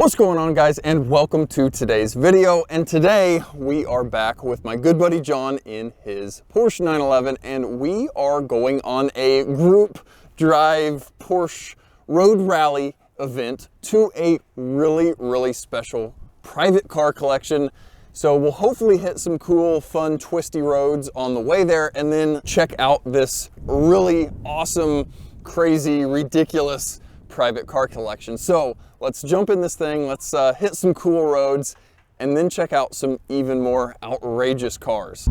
What's going on, guys, and welcome to today's video. And today we are back with my good buddy John in his Porsche 911, and we are going on a group drive Porsche road rally event to a really special private car collection. So we'll hopefully hit some cool, fun, twisty roads on the way there, and then check out this really awesome, crazy, ridiculous private car collection. So let's jump in this thing, let's hit some cool roads, and then check out some even more outrageous cars.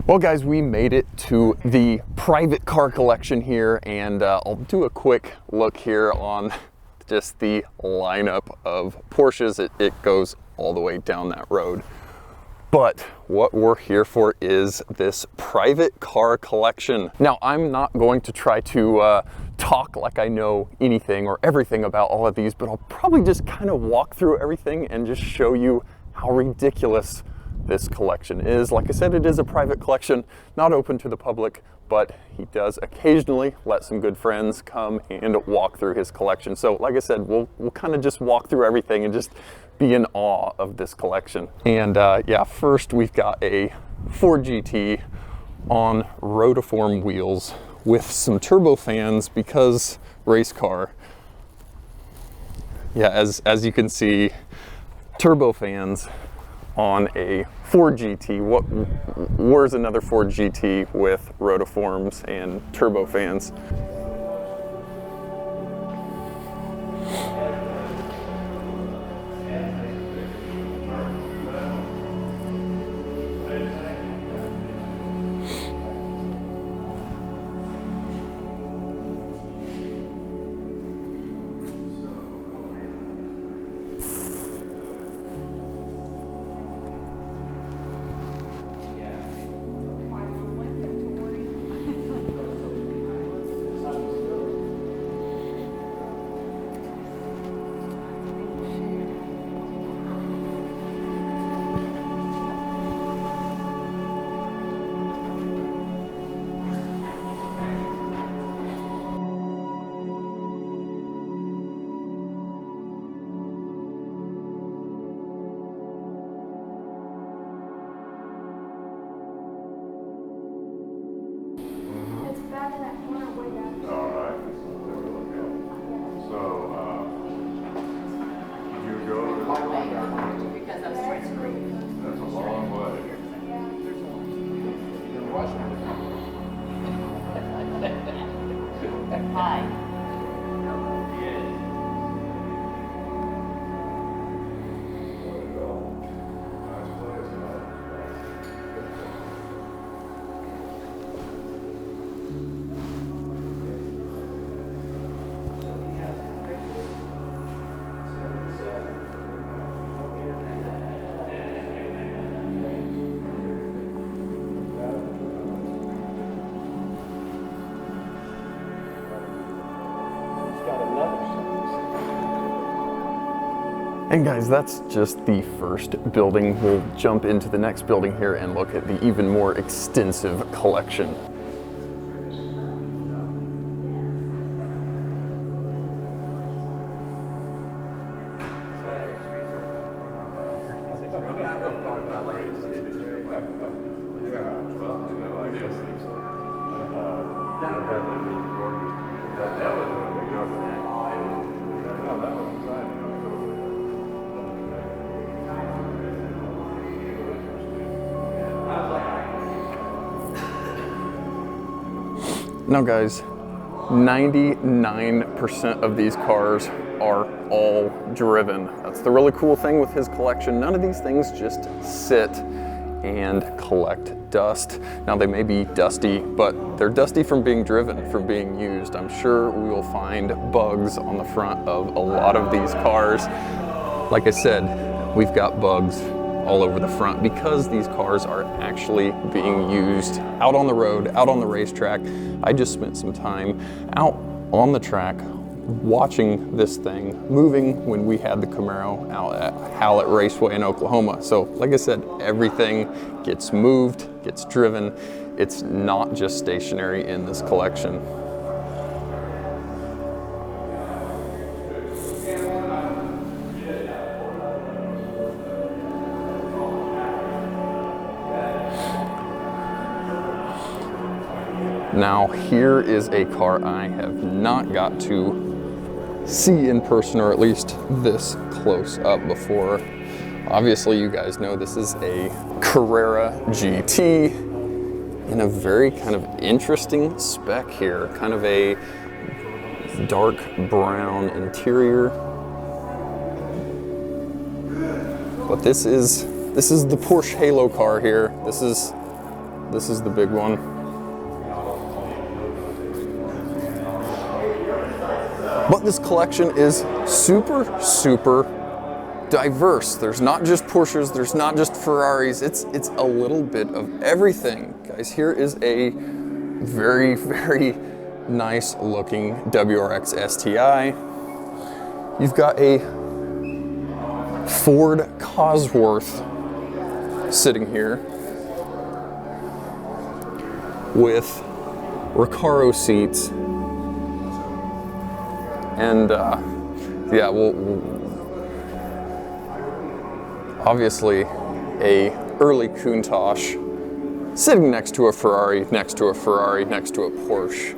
Well, guys, we made it to the private car collection here, and I'll do a quick look here on just the lineup of Porsches. It goes all the way down that road. But what we're here for is this private car collection. Now, I'm not going to try to talk like I know anything or everything about all of these, but I'll probably just kind of walk through everything and just show you how ridiculous this collection is. Like I said, it is a private collection, not open to the public, but he does occasionally let some good friends come and walk through his collection. So like I said, we'll kind of just walk through everything and just be in awe of this collection. And yeah, first we've got a Ford GT on rotiform wheels with some turbo fans because race car. Yeah, as you can see, turbo fans on a Ford GT. Where's another Ford GT with rotiforms and turbo fans? And guys, that's just the first building. We'll jump into the next building here and look at the even more extensive collection. Now guys, 99% of these cars are all driven. That's the really cool thing with his collection. None of these things just sit and collect dust. Now they may be dusty, but they're dusty from being driven, from being used. I'm sure we will find bugs on the front of a lot of these cars. Like I said, we've got bugs all over the front because these cars are actually being used out on the road, out on the racetrack. I just spent some time out on the track watching this thing moving when we had the Camaro out at Hallett Raceway in Oklahoma. So like I said, everything gets moved, gets driven. It's not just stationary in this collection. Now here is a car I have not got to see in person, or at least this close up before. Obviously you guys know this is a Carrera GT in a very kind of interesting spec here, kind of a dark brown interior. But this is the Porsche Halo car here. This is the big one. But this collection is super, super diverse. There's not just Porsches, there's not just Ferraris, it's a little bit of everything. Guys, here is a very, very nice looking WRX STI. You've got a Ford Cosworth sitting here with Recaro seats. And yeah, obviously a early Countach sitting next to a Ferrari, next to a Ferrari, next to a Porsche.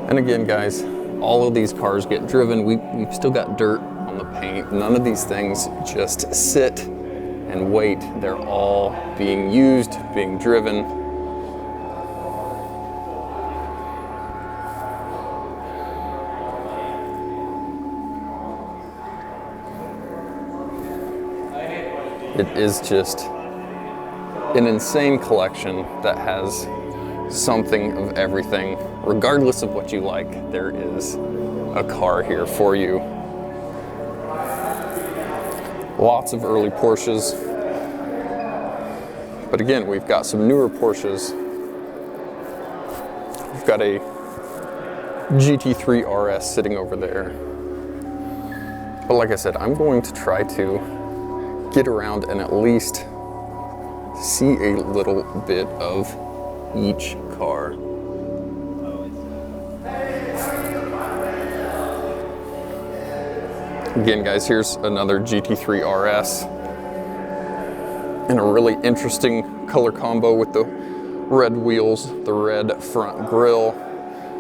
And again, guys, all of these cars get driven. We've still got dirt on the paint. None of these things just sit and wait. They're all being used, being driven. It is just an insane collection that has something of everything. Regardless of what you like, there is a car here for you. Lots of early Porsches. But again, we've got some newer Porsches. We've got a GT3 RS sitting over there. But like I said, I'm going to try to get around and at least see a little bit of each car. Again, guys, here's another GT3 RS in a really interesting color combo with the red wheels, the red front grille.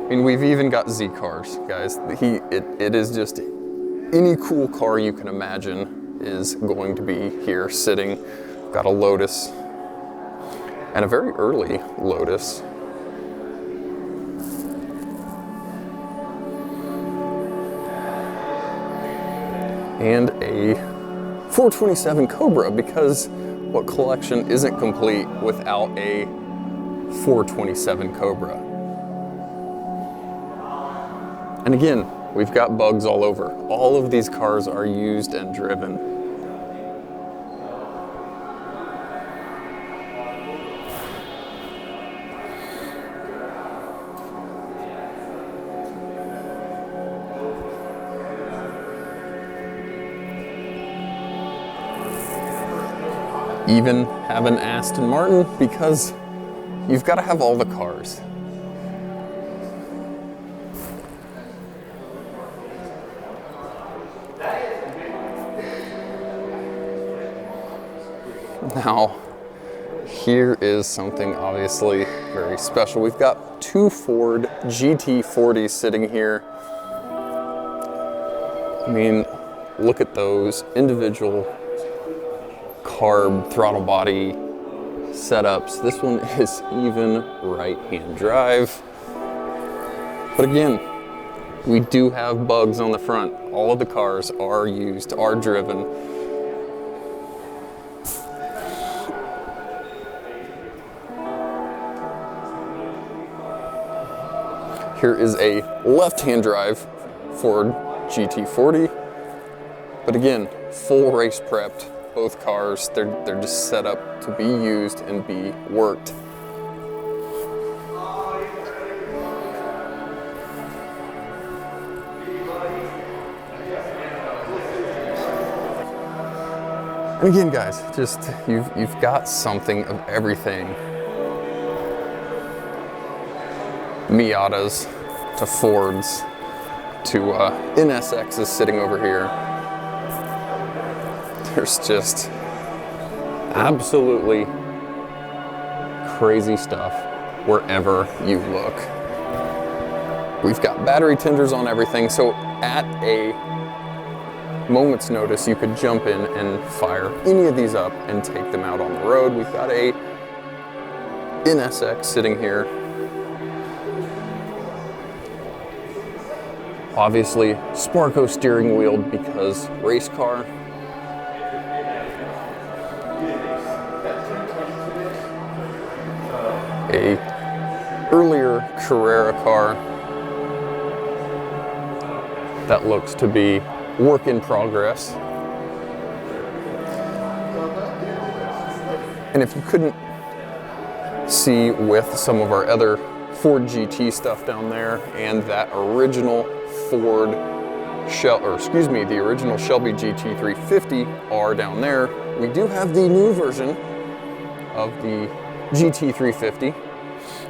I mean, we've even got Z cars, guys. It is just any cool car you can imagine is going to be here sitting. Got a Lotus, and a very early Lotus. And a 427 Cobra, because what collection isn't complete without a 427 Cobra? And again, we've got bugs all over. All of these cars are used and driven. even have an Aston Martin because you've got to have all the cars. Now, here is something obviously very special. We've got two Ford GT40s sitting here. I mean, look at those individual carb throttle body setups. This one is even right-hand drive. But again, we do have bugs on the front. All of the cars are used, are driven. Here is a left-hand drive Ford GT40. But again, full race prepped. Both cars, they're just set up to be used and be worked. And again, guys, just you've got something of everything. Miatas to Fords to NSXs sitting over here. There's just absolutely crazy stuff wherever you look. We've got battery tenders on everything, so at a moment's notice, you could jump in and fire any of these up and take them out on the road. We've got a NSX sitting here. Obviously, Sparco steering wheel because race car. A earlier Carrera car that looks to be work in progress. And if you couldn't see with some of our other Ford GT stuff down there and that original Ford the original Shelby GT350R down there, we do have the new version of the GT350,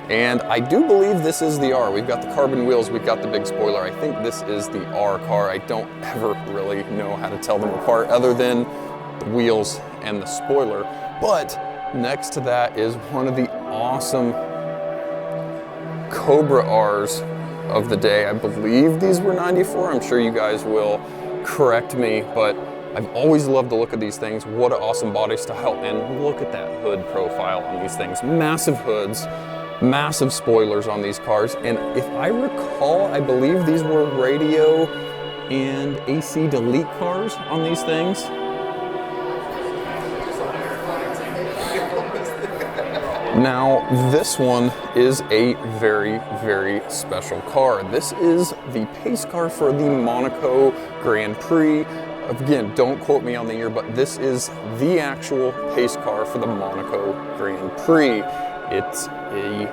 and I do believe this is the R. We've got the carbon wheels, we've got the big spoiler. I think this is the R car. I don't ever really know how to tell them apart other than the wheels and the spoiler. But next to that is one of the awesome Cobra R's of the day. I believe these were 94. I'm sure you guys will correct me, but I've always loved the look of these things. What an awesome body style, and look at that hood profile on these things. Massive hoods, massive spoilers on these cars, and if I recall, I believe these were radio and AC delete cars on these things. Now, this one is a very, very special car. This is the pace car for the Monaco Grand Prix. Again, don't quote me on the year, but this is the actual pace car for the Monaco Grand Prix. It's a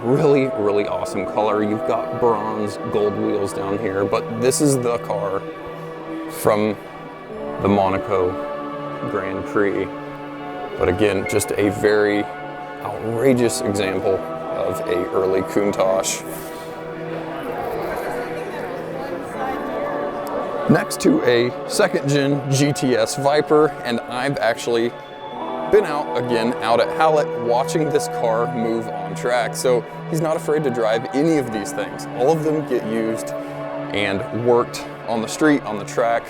really, really awesome color. You've got bronze, gold wheels down here, but this is the car from the Monaco Grand Prix. But again, just a very outrageous example of a early Countach. Next to a second gen GTS Viper, and I've actually been out at Hallett watching this car move on track. So he's not afraid to drive any of these things. All of them get used and worked on the street, on the track.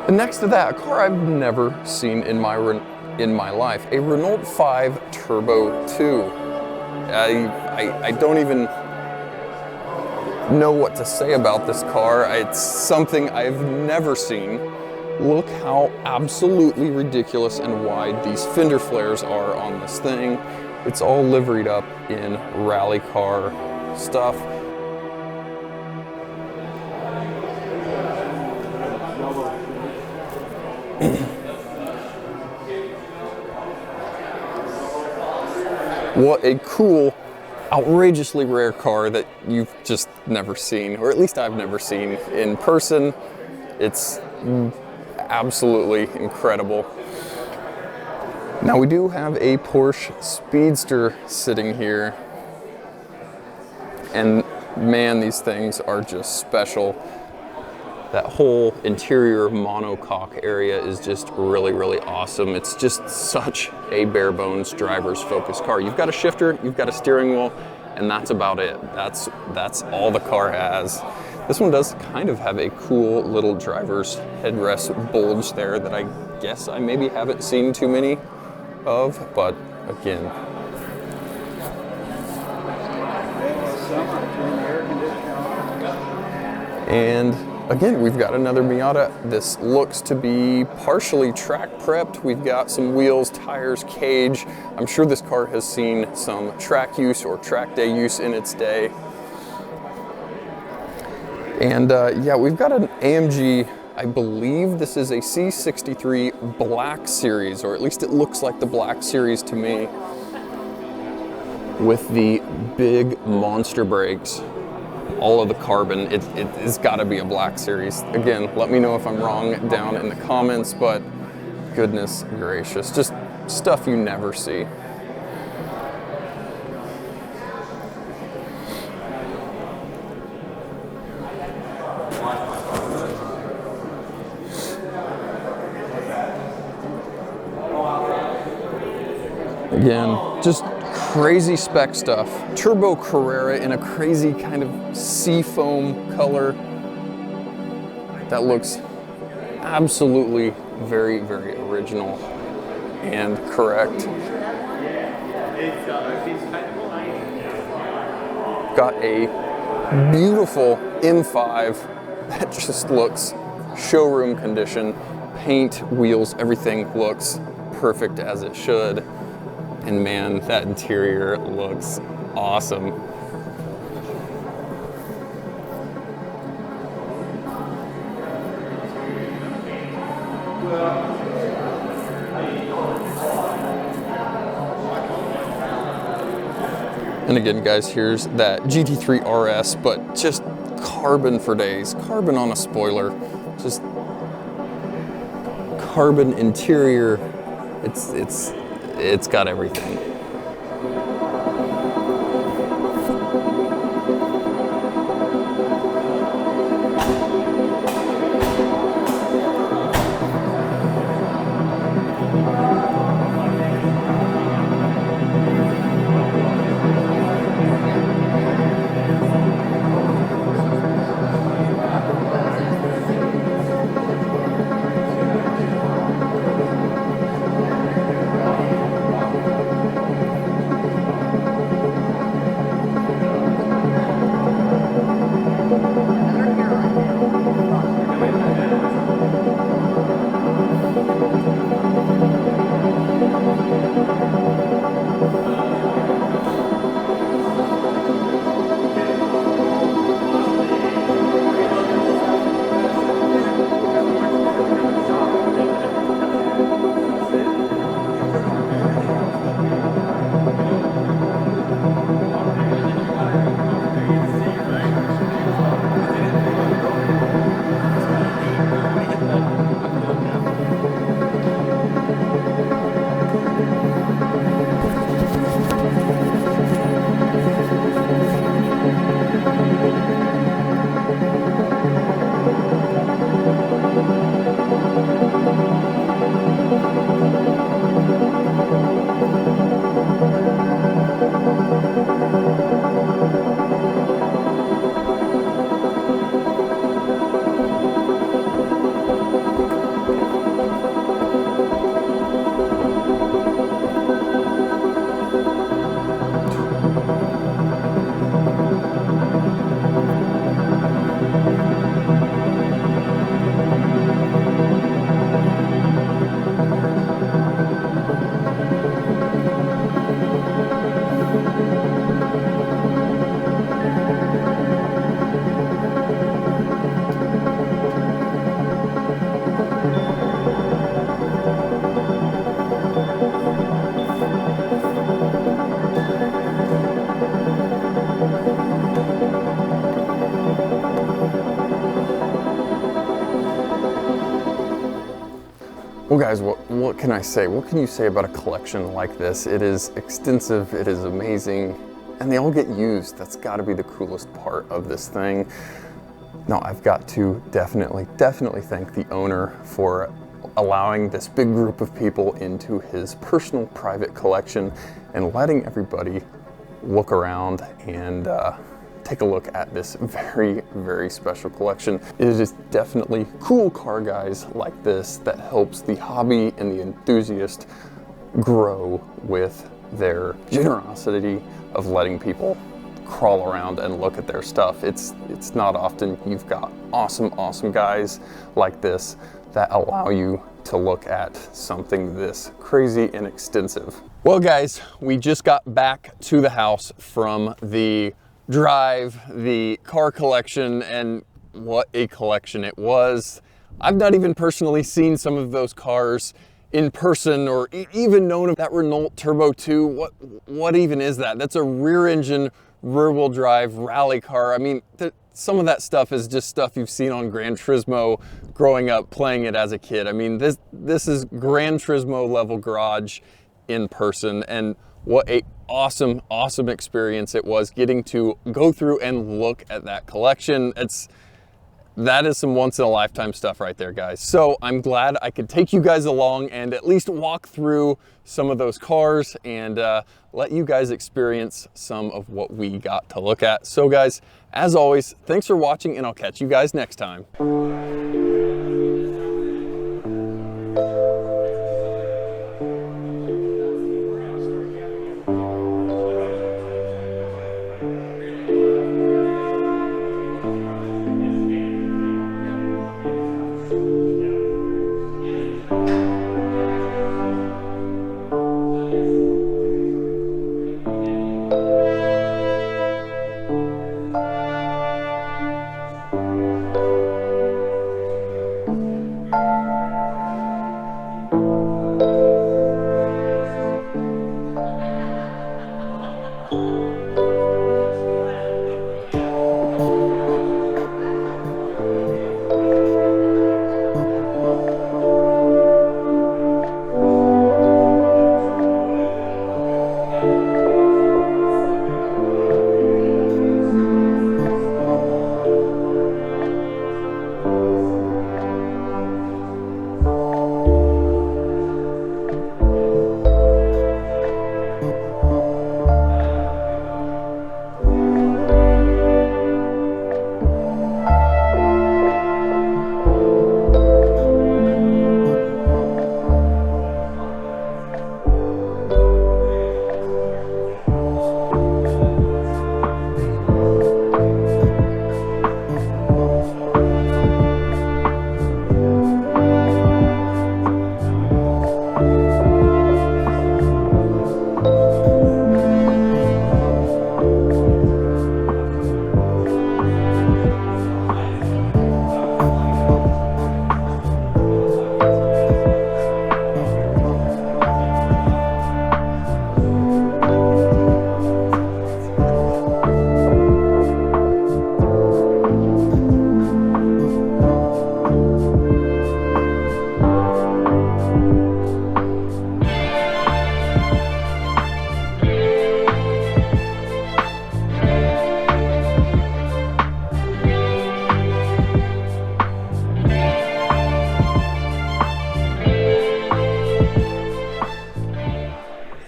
And next to that, a car I've never seen in my life, a Renault 5 Turbo 2. I don't even know what to say about this car. It's something I've never seen. Look how absolutely ridiculous and wide these fender flares are on this thing. It's all liveried up in rally car stuff. What a cool, outrageously rare car that you've just never seen, or at least I've never seen in person. It's absolutely incredible. Now we do have a Porsche Speedster sitting here, and man, these things are just special. That whole interior monocoque area is just really, really awesome. It's just such a bare bones driver's focused car. You've got a shifter, you've got a steering wheel, and that's about it. That's all the car has. This one does kind of have a cool little driver's headrest bulge there that I guess I maybe haven't seen too many of, but again. And again, we've got another Miata. This looks to be partially track prepped. We've got some wheels, tires, cage. I'm sure this car has seen some track use or track day use in its day. And yeah, we've got an AMG, I believe this is a C63 Black Series, or at least it looks like the Black Series to me, with the big monster brakes. All of the carbon, it has got to be a Black Series. Again, let me know if I'm wrong down in the comments, but goodness gracious, just stuff you never see. Again, just crazy spec stuff. Turbo Carrera in a crazy kind of seafoam color. That looks absolutely very, very original and correct. Got a beautiful M5 that just looks showroom condition. Paint, wheels, everything looks perfect as it should. And man, that interior looks awesome. And again, guys, here's that GT3 RS, but just carbon for days. Carbon on a spoiler, just carbon interior. It's got everything. what can I say? What can you say about a collection like this? It is extensive, it is amazing, and they all get used. That's gotta be the coolest part of this thing. No, I've got to definitely thank the owner for allowing this big group of people into his personal private collection and letting everybody look around and take a look at this very special collection. It is definitely cool car guys like this that helps the hobby and the enthusiast grow with their generosity of letting people crawl around and look at their stuff. It's not often you've got awesome guys like this that allow you to look at something this crazy and extensive. Well guys, we just got back to the house from the drive, the car collection, and what a collection it was. I've not even personally seen some of those cars in person or even known of that Renault Turbo 2. What even is that? That's a rear engine, rear wheel drive rally car. I mean, some of that stuff is just stuff you've seen on Gran Turismo growing up playing it as a kid. I mean, this is Gran Turismo level garage in person, and what a awesome experience it was getting to go through and look at that collection. That is some once in a lifetime stuff right there, guys. So I'm glad I could take you guys along and at least walk through some of those cars and let you guys experience some of what we got to look at. So guys, as always, thanks for watching, and I'll catch you guys next time.